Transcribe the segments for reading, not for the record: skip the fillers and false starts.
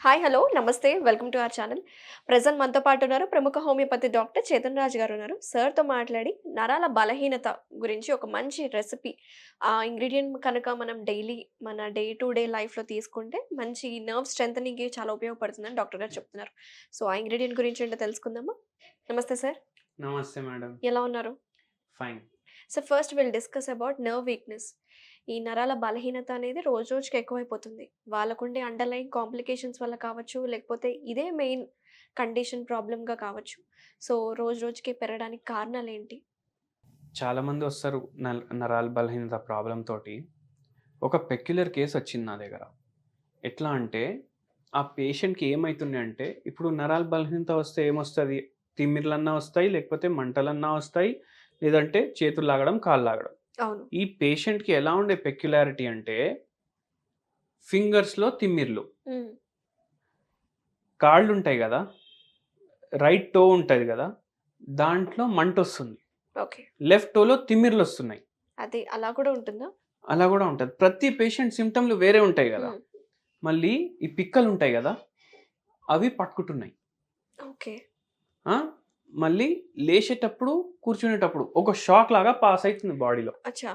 Hi! Hello! నమస్తే. Welcome to our channel. Present మనతో పాటు ఉన్నారు ప్రముఖ హోమియోపతి డాక్టర్ చేతన్ రాజ్ గారు ఉన్నారు. సార్‌తో మాట్లాడి నరాల బలహీనత గురించి ఒక మంచి రెసిపీ ఇంగ్రీడియెంట్ కనుక మనం డైలీ మన డే టు డే లైఫ్‌లో తీసుకుంటే మంచి నర్వ్ స్ట్రెంథెనింగ్‌కి చాలా ఉపయోగపడుతుందని డాక్టర్ గారు చెప్తున్నారు. సో, ఆ ఇంగ్రీడియెంట్ గురించి ఏంటో తెలుసుకుందామా? నమస్తే సార్. నమస్తే మేడం. ఎలా ఉన్నారు? Fine. So, first will discuss about nerve weakness. ఈ నరాల బలహీనత అనేది రోజు రోజుకి ఎక్కువైపోతుంది. వాళ్ళకుండే అండర్‌లైన్ కాంప్లికేషన్స్ వల్ల కావచ్చు, లేకపోతే ఇదే మెయిన్ కండిషన్ ప్రాబ్లమ్‌గా కావచ్చు. సో, రోజు రోజుకి పెరగడానికి కారణాలేంటి? చాలామంది వస్తారు నరాల బలహీనత ప్రాబ్లమ్ తోటి. ఒక పెక్యులర్ కేస్ వచ్చింది నా దగ్గర. ఎట్లా అంటే, ఆ పేషెంట్‌కి ఏమైతుంది అంటే, ఇప్పుడు నరాల బలహీనత వస్తే ఏమొస్తది? తిమ్మిర్లన్నా వస్తాయి, లేకపోతే మంటలన్నా వస్తాయి, లేదంటే చేతులు లాగడం, కాళ్ళు లాగడం. అవును. ఈ పేషెంట్‌కి ఎలా ఉండే పెక్యులారిటీ అంటే, ఫింగర్స్‌లో తిమ్మిర్లు. హ్మ్. కాళ్ళుంటాయి గదా! రైట్ టో ఉంటది గదా! దాంట్లో మంటొస్తుంది. ఓకే. లెఫ్ట్ టోలో తిమ్మిర్లొస్తున్నాయి. అది అలా కూడా ఉంటుందా? అలా గూడా ఉంటది. ప్రతి పేషెంట్ సింప్టమ్‌లు వేరే ఉంటాయి గదా! హ్మ్. మళ్ళీ ఈ పిక్కలుంటాయి గదా! అవి పట్టుకుంటున్నాయి. ఓకే. ఆ! మళ్ళీ లేచేటప్పుడు, కూర్చునేటప్పుడు ఒక షాక్ లాగా పాస్ అయితుంది బాడీలో. అచ్చా!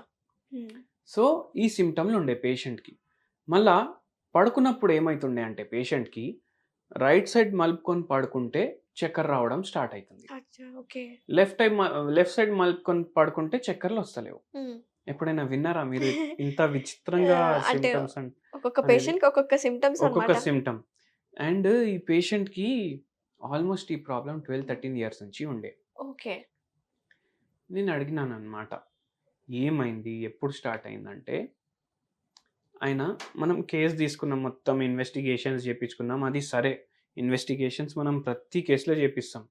హ్మ్. సో, ఈ సింప్టమ్‌లుండే పేషెంట్‌కి. మళ్ళా పడుకున్నప్పుడు ఏమైతుండే అంటే పేషెంట్‌కి రైట్ సైడ్ మలుపుకొని పడుకుంటే చక్కర రావడం స్టార్ట్ అయితుంది. అచ్చా! ఓకే. లెఫ్ట్ సైడ్ మలుపుకొని పడుకుంటే చక్కర్లొస్తలేవు. హ్మ్. ఎప్పుడైనా విన్నారా మీరు ఇంత విచిత్రంగా అంటే సింప్టమ్స్ ఒక్కొక్క అనేది? పేషెంట్‌కి ఒక్కొక్క సింప్టమ్స్ ఒక్కొక్క అన్నమాట. సింప్టమ్. అండ్ ఈ పేషెంట్‌కి ఆల్‌మోస్ట్ ఈ ప్రాబ్లమ్ 12, 13 ఇయర్స్ నుంచి ఉండే. ఓకే. నేను అడిగినాననమాట. ఏమైంది? ఎప్పుడు స్టార్ట్ అయిందంటే, ఆయన మనం కేస్ తీసుకున్నాం. మొత్తం ఇన్వెస్టిగేషన్స్ చేపించుకున్నాం. అది సరే. ఇన్వెస్టిగేషన్స్ మనం ప్రతి కేస్‌లో చేపిస్తాం.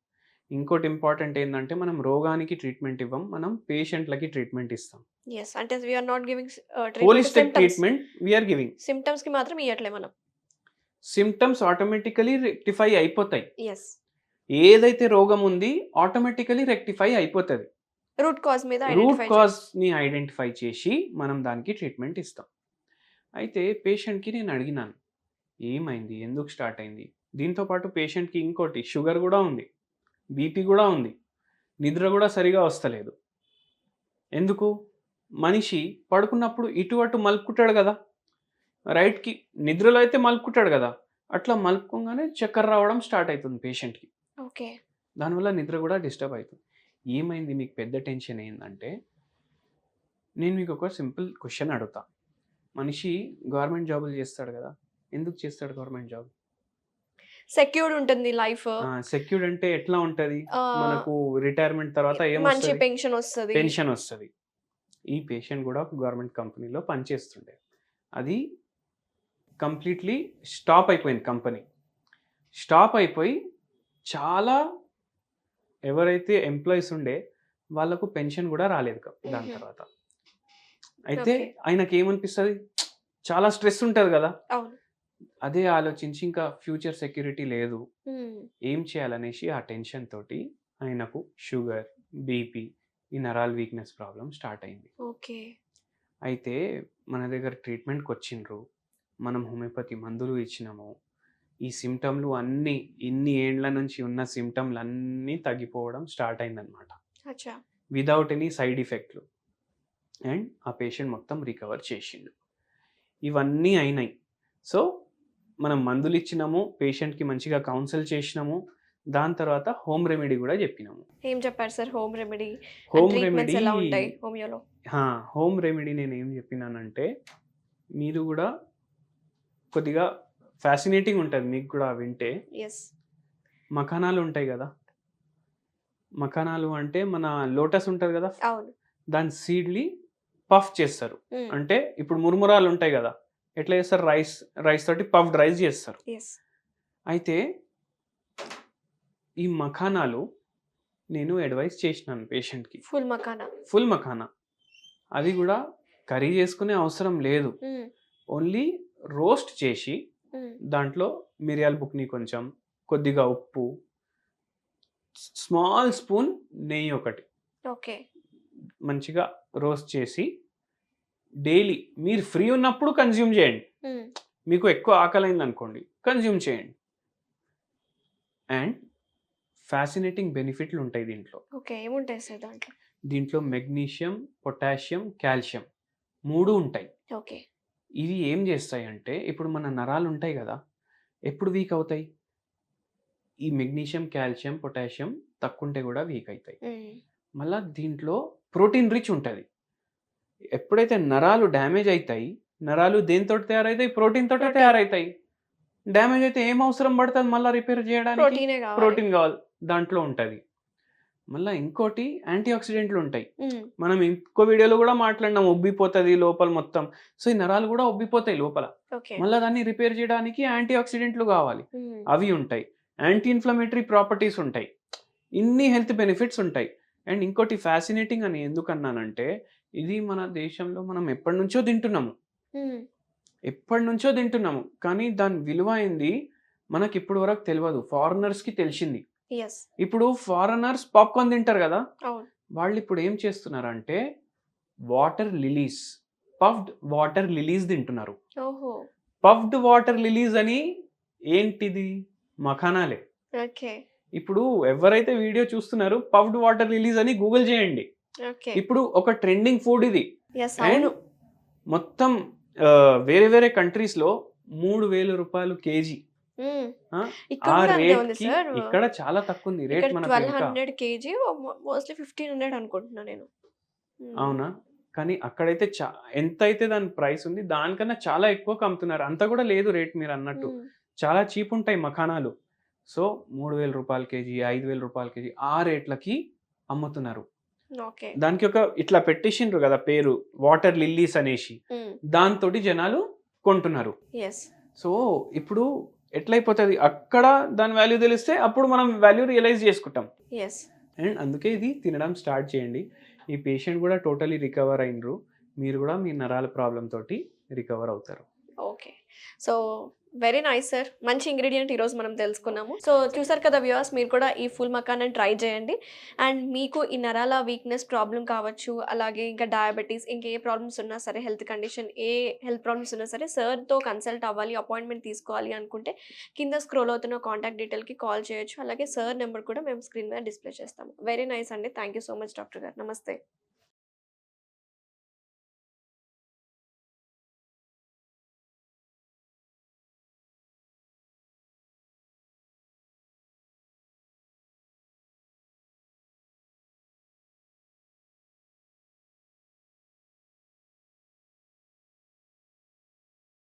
ఇంకోటి ఇంపార్టెంట్ ఏందంటే, మనం రోగానికి ట్రీట్మెంట్ ఇవ్వం. మనం పేషెంట్‌లకి ట్రీట్మెంట్ ఇస్తాం. యెస్. అంటే we are not giving treatment to holistic symptoms. Treatment we are giving. సింప్టమ్స్‌కి మాత్రం ఇయ్యట్లే మనం. సింప్టమ్స్ ఆటోమేటికల్లీ రెక్టిఫై అయిపోతాయి. యెస్. ఏదైతే రోగం ఉంది ఆటోమేటికల్లీ రెక్టిఫై అయిపోతది. రూట్ కాజ్ మీద రూట్ ఐడెంటిఫై చేసి. కాజ్‌ని ఐడెంటిఫై చేసి మనం దానికి ట్రీట్మెంట్ ఇస్తాం. అయితే పేషెంట్‌కి నేను అడిగినాను. ఏమైంది? ఎందుకు స్టార్ట్ అయింది? దీంతో పాటు పేషెంట్‌కి ఇంకోటి షుగర్ గూడా ఉంది. బీపీ గూడా ఉంది. నిద్ర గూడా సరిగా వస్తలేదు. ఎందుకు? మనిషి పడుకున్నప్పుడు ఇటు అటు మలుపుకుంటాడు గదా! రైట్‌కి నిద్రలో అయితే మలుపుకుంటాడు గదా! అట్లా మలుపుకోంగానే చక్కర రావడం స్టార్ట్ అయితుంది పేషెంట్‌కి. ఓకే. దానివల్ల నిద్ర గూడా డిస్టర్బ్ అయితుంది. ఏమైంది మీకు పెద్ద టెన్షన్ ఏందంటే, నేను మీకొక సింపుల్ క్వెషన్ అడుగుతా. మనిషి గవర్నమెంట్ జాబులు చేస్తాడు గదా! ఎందుకు చేస్తాడు గవర్నమెంట్ జాబ్? సెక్యూర్డ్ ఉంటుంది లైఫ్. సెక్యూర్డ్ అంటే ఎట్లా ఉంటది? ఆహ్, మనకు రిటైర్మెంట్ తర్వాత మంచి ఏమొస్తది? పెన్షనొస్తది. పెన్షనొస్తది. ఈ పేషెంట్ గూడా ఒక గవర్నమెంట్ కంపెనీలో పనిచేస్తుండే. అది కంప్లీట్‌లీ స్టాప్ అయిపోయింది కంపెనీ. స్టాప్ అయిపోయి చాలా ఎవరైతే ఎంప్లాయీస్ ఉండే వాళ్ళకు పెన్షన్ గూడా రాలేదు దాని హుహు. తర్వాత. అయితే ఓకే. ఆయనకేమనిపిస్తది? చాలా స్ట్రెస్ ఉంటది గదా! అవును. అదే ఆలోచించి ఇంకా ఫ్యూచర్ సెక్యూరిటీ లేదు. హ్మ్. ఏం చేయాలనేసి ఆ టెన్షన్ తోటి ఆయనకు షుగర్, బీపీ, ఈ నరాల వీక్‌నెస్ ప్రాబ్లమ్ స్టార్ట్ అయింది. ఓకే. అయితే మన దగ్గర ట్రీట్మెంట్‌కొచ్చిండ్రు. మనం హోమియోపతి మందులు ఇచ్చినాము. ఈ సింప్టమ్‌లు అన్నీ ఇన్ని ఏండ్ల నుంచి ఉన్న సింప్టమ్‌లన్నీ తగ్గిపోవడం స్టార్ట్ అయిందనమాట. అచ్చా! వితౌట్ ఎనీ సైడ్ ఎఫెక్ట్‌లు. అండ్ ఆ పేషెంట్ మొత్తం రికవర్ చేషిండు. ఇవన్నీ అయినాయి. సో, మనం మందులిచ్చినాము, పేషెంట్‌కి మంచిగా కౌన్సెల్ చేషినాము. దాని తర్వాత హోమ్ రెమెడీ గూడా జెప్పినాము. ఏం చెప్పారు sir home remedy and home treatments remedy ఎలా ఉంటాయి హోమియోలో? ఆ! హోమ్ రెమెడీ నేనేం జెప్పినానంటే, మీరు గూడా కొద్దిగా ఫ్యాసినేటింగ్ ఉంటది మీకు గూడా వింటే. యెస్. మఖానాలుంటాయి గదా! మఖానాలు అంటే మన లోటస్ ఉంటది గదా! అవును. దాని సీడ్‌ని పఫ్ చేస్తారు. హ్మ్. అంటే ఇప్పుడు మురుమురాలుంటాయి గదా! ఎట్లా చేస్తారు? రైస్ తోటి పఫ్డ్ రైస్ జేస్తారు. యెస్. అయితే ఈ మఖానాలు నేను అడ్వైస్ చేసినాను పేషెంట్‌కి. ఫుల్ మకానా. ఫుల్ మఖానా. అది గూడా కర్రీ చేసుకునే అవసరం లేదు. హ్మ్. ఓన్లీ రోస్ట్ చేసి హ్మ్. దాంట్లో మిరియాల బుక్ని కొంచెం, కొద్దిగా ఉప్పు, స్మాల్ స్పూన్ నెయ్యి ఒకటి ఓకే. మంచిగా రోస్ట్ చేసి డైలీ మీరు ఫ్రీ ఉన్నప్పుడు కన్జ్యూమ్ చేయండి. హ్మ్. మీకు ఎక్కువ ఆకలైంది అనుకోండి, కన్జ్యూమ్ చేయండి. అండ్ ఫ్యాసినేటింగ్ బెనిఫిట్లు ఉంటాయి దీంట్లో. ఓకే. ఏముంటాయి సార్ దాంట్లో? దీంట్లో మెగ్నీషియం, పొటాషియం, కాల్షియం 3 ఉంటాయి. ఓకే. ఇవి ఏం చేస్తాయంటే, ఇప్పుడు మన నరాలు ఉంటాయి కదా, ఎప్పుడు వీక్ అవుతాయి? ఈ మెగ్నీషియం, కాల్షియం, పొటాషియం తక్కువుంటే కూడా వీక్ అయితాయి. మళ్ళా దీంట్లో ప్రోటీన్ రిచ్ ఉంటది. ఎప్పుడైతే నరాలు డ్యామేజ్ అయితాయి, నరాలు దేనితోటి తయారైతాయి? ప్రోటీన్ తోటే ప్రోటీన్. తయారైతాయి. డ్యామేజ్ అయితే ఏం అవసరం పడతది మళ్ళా రిపేర్ చేయడానికి? ప్రోటీనే కావాలి. ప్రోటీన్ కావాలి. దాంట్లో ఉంటది. మళ్ళా ఇంకోటి యాంటీ ఆక్సిడెంట్లు ఉంటాయి. మనం ఇంకో వీడియోలో కూడా మాట్లాడినాం, ఉబ్బిపోతది లోపల మొత్తం. సో, ఈ నరాలు కూడా ఉబ్బిపోతాయి లోపల. ఓకే. మళ్ళా దాన్ని రిపేర్ చేయడానికి యాంటీ ఆక్సిడెంట్లు కావాలి. అవి ఉంటాయి. యాంటీ ఇన్ఫ్లమేటరీ ప్రాపర్టీస్ ఉంటాయి. ఇన్ని హెల్త్ బెనిఫిట్స్ ఉంటాయి. అండ్ ఇంకోటి ఫ్యాసినేటింగ్ అని ఎందుకన్నానంటే, ఇది మన దేశంలో మనం ఎప్పటినుంచో తింటున్నాము. కానీ దాని విలువ ఏంది మనకి ఇప్పటి వరకు తెలియదు. ఫారినర్స్‌కి తెలిసింది. యెస్. ఇప్పుడు ఫారినర్స్ పాప్‌కార్న్ తింటారు కదా! అవును. వాళ్ళు ఇప్పుడు ఏం చేస్తున్నారంటే water lilies, puffed water lilies తింటున్నారు. ఓహో! పఫ్డ్ వాటర్ లిలీస్ అని ఏంటిది? మఖానాలే. ఓకే. ఇప్పుడు ఎవరైతే వీడియో చూస్తున్నారో పఫ్డ్ వాటర్ లిలీస్ అని గూగుల్ చేయండి. ఓకే. ఇప్పుడు ఒక ట్రెండింగ్ ఫుడ్ ఇది. యెస్. అండ్ అవును. మొత్తం వేరే వేరే కంట్రీస్‌లో ₹3000 కేజీ. ఆ! ఇక్కడ ఆ కూడా అంతే ఉంది రేట్‌కి సార్. ఇక్కడ చాలా తక్కువుంది రేట్ ఇక్కడ మనకు ఇంకా. 1200 కేజీ మోస్ట్‌లీ 1500 అనుకుంటున్నా నేను. అవునా? కానీ అక్కడైతే ఎంతైతే దాని ప్రైస్ ఉంది దానికన్నా చాలా ఎక్కువకి అమ్ముతున్నారు. అంత కూడా లేదు రేట్ మీరన్నట్టు. చాలా చీప్ ఉంటాయి మఖానాలు. సో, ₹3000 కేజీ, ₹5000 కేజీ ఆ రేట్లకి అమ్ముతున్నారు. ఓకే. దానికి ఒక ఇట్లా పెట్టేసిండ్రు కదా పేరు, వాటర్ లిల్లీస్ అనేసి. దాంతోటి జనాలు కొంటున్నారు. యెస్. సో, ఇప్పుడు ఎట్లయిపోతది, అక్కడ దాని వాల్యూ తెలిస్తే అప్పుడు మనం వాల్యూ రియలైజ్ చేసుకుంటాం. యెస్. అండ్ అందుకే ఇది తినడం స్టార్ట్ చేయండి. ఈ పేషెంట్ కూడా టోటలీ రికవర్ అయినరు. మీరు కూడా మీ నరాల ప్రాబ్లమ్ తోటి రికవర్ అవుతారు. Okay. So, very nice sir. మంచి ఇంగ్రీడియంట్ ఈరోజు మనం తెలుసుకున్నాము. సో, చూసారు కదా వ్యూవర్స్, మీరు కూడా ఈ ఫుల్ మకానాన్ని ట్రై చేయండి. అండ్ మీకు ఈ నరాల వీక్‌నెస్ ప్రాబ్లమ్ కావచ్చు, అలాగే ఇంకా డయాబెటిస్, ఇంకే ప్రాబ్లమ్స్ ఉన్నా సరే, హెల్త్ కండిషన్ ఏ హెల్త్ ప్రాబ్లమ్స్ ఉన్నా సరే, సార్‌తో కన్సల్ట్ అవ్వాలి, అపాయింట్మెంట్ తీసుకోవాలి అనుకుంటే కింద స్క్రోల్ అవుతున్న కాంటాక్ట్ డీటెయిల్‌కి కాల్ చేయొచ్చు. అలాగే సార్ నెంబర్ కూడా మేము స్క్రీన్ మీద డిస్ప్లే చేస్తాము. వెరీ నైస్ అండి. Thank you so much doctor గారు. నమస్తే.